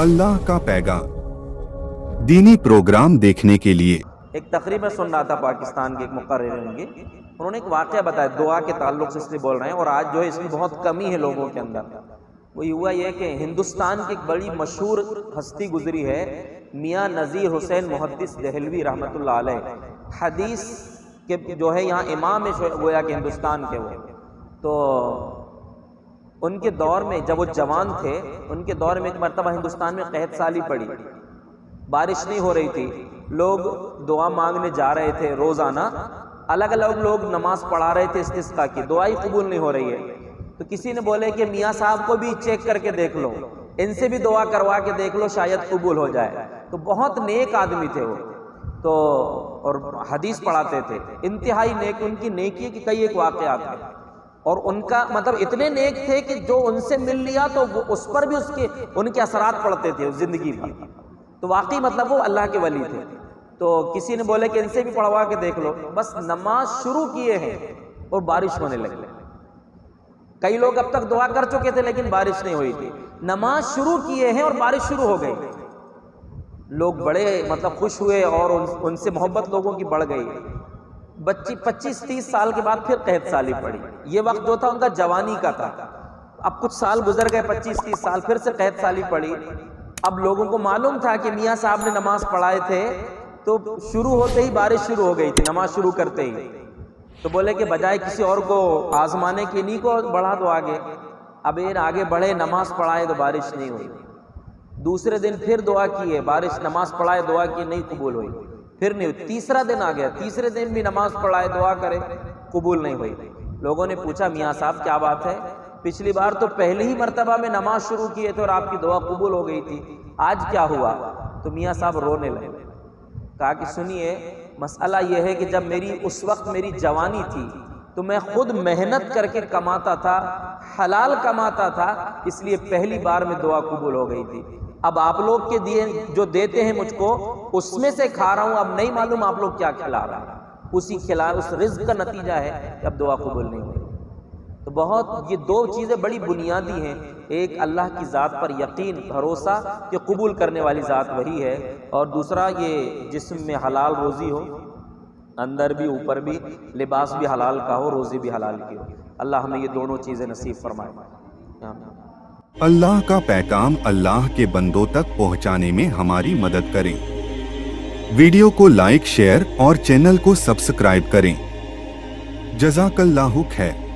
अल्लाह का पैगाम दीनी प्रोग्राम देखने के लिए एक तकरीब में सुन रहा था पाकिस्तान के एक मुकर्रिर होंगे, उन्होंने एक वाक़या बताया दुआ के ताल्लुक़ से, इसलिए बोल रहे हैं। और आज जो है इसमें बहुत कमी है लोगों के अंदर। वो हुआ ये कि हिंदुस्तान की एक बड़ी मशहूर हस्ती गुजरी है, मियाँ नज़ीर हुसैन मुहद्दिस देहलवी रहमतुल्लाह अलैह, हदीस के जो है यहाँ इमाम है गोया के हिंदुस्तान के। वो तो उनके दौर में जब वो जवान थे, उनके दौर में एक मरतबा हिंदुस्तान में कहत साली पड़ी, बारिश नहीं हो रही थी, लोग दुआ मांगने जा रहे थे। रोज़ाना अलग अलग लोग नमाज पढ़ा रहे थे इस्तिस्का की, दुआ ही कबूल नहीं हो रही है। तो किसी ने बोले कि मियाँ साहब को भी चेक करके देख लो, इनसे भी दुआ करवा के देख लो, शायद कबूल हो जाए। तो बहुत नेक आदमी थे वो तो, और हदीस पढ़ाते थे, इंतहाई नेक। उनकी नेकी की कई एक वाक़यात हैं, और उनका मतलब इतने नेक थे कि जो उनसे मिल लिया तो वो उस पर भी उनके असरात पड़ते थे ज़िंदगी भर। तो वाकई मतलब वो अल्लाह के वली थे। तो किसी ने बोले कि इनसे भी पढ़वा के देख लो। बस नमाज शुरू किए हैं और बारिश होने लगी। कई लोग अब तक दुआ कर चुके थे लेकिन बारिश नहीं हुई थी। नमाज शुरू किए हैं और बारिश शुरू हो गई। लोग बड़े मतलब खुश हुए और उनसे मोहब्बत लोगों की बढ़ गई। बच्ची 25-30 साल के बाद फिर कहत साली पड़ी। ये वक्त जो था उनका जवानी का था। अब कुछ साल गुजर गए, 25-30 साल, फिर से कहत साली पड़ी। अब लोगों को मालूम था कि मियाँ साहब ने नमाज पढ़ाए थे, तो शुरू होते ही बारिश शुरू हो गई थी, नमाज शुरू करते ही। तो बोले कि बजाय किसी और को आजमाने के इन्हीं को बढ़ा दो आगे। अब ये आगे बढ़े, नमाज पढ़ाए तो बारिश नहीं हुई। दूसरे दिन फिर दुआ की है, बारिश, नमाज पढ़ाए दुआ की, नहीं कबूल हुई, फिर नहीं हुई। तीसरा दिन आ गया, तीसरे दिन भी नमाज पढ़ाए दुआ करे, कबूल नहीं हुई। लोगों ने पूछा मियाँ साहब क्या बात है, पिछली बार तो पहले ही मर्तबा में नमाज शुरू किए थे और आपकी दुआ कबूल हो गई थी, आज क्या हुआ? तो मियाँ साहब रोने लगे। कहा कि सुनिए, मसला यह है कि जब मेरी उस वक्त मेरी जवानी थी तो मैं खुद मेहनत करके कमाता था, हलाल कमाता था, इसलिए पहली बार में दुआ कबूल हो गई थी। अब आप लोग के दिए जो देते हैं मुझको, उसमें से खा रहा हूँ। अब नहीं मालूम आप लोग क्या खिला रहा है, उस रिज्क का नतीजा है कि अब दुआ कबूल नहीं हुई। तो बहुत ये दो चीज़ें बड़ी बुनियादी हैं। एक अल्लाह की ज़ात पर यकीन, भरोसा कि कबूल करने वाली ज़ात वही है, और दूसरा ये जिस्म में हलाल रोज़ी हो, अंदर भी ऊपर भी, लिबास भी हलाल का हो, रोज़ी भी हलाल की हो। अल्लाह हमें ये दोनों चीज़ें नसीब फरमाए। अल्लाह का पैगाम अल्लाह के बंदों तक पहुंचाने में हमारी मदद करें। वीडियो को लाइक, शेयर और चैनल को सब्सक्राइब करें। जज़ाकल्लाहु खैर।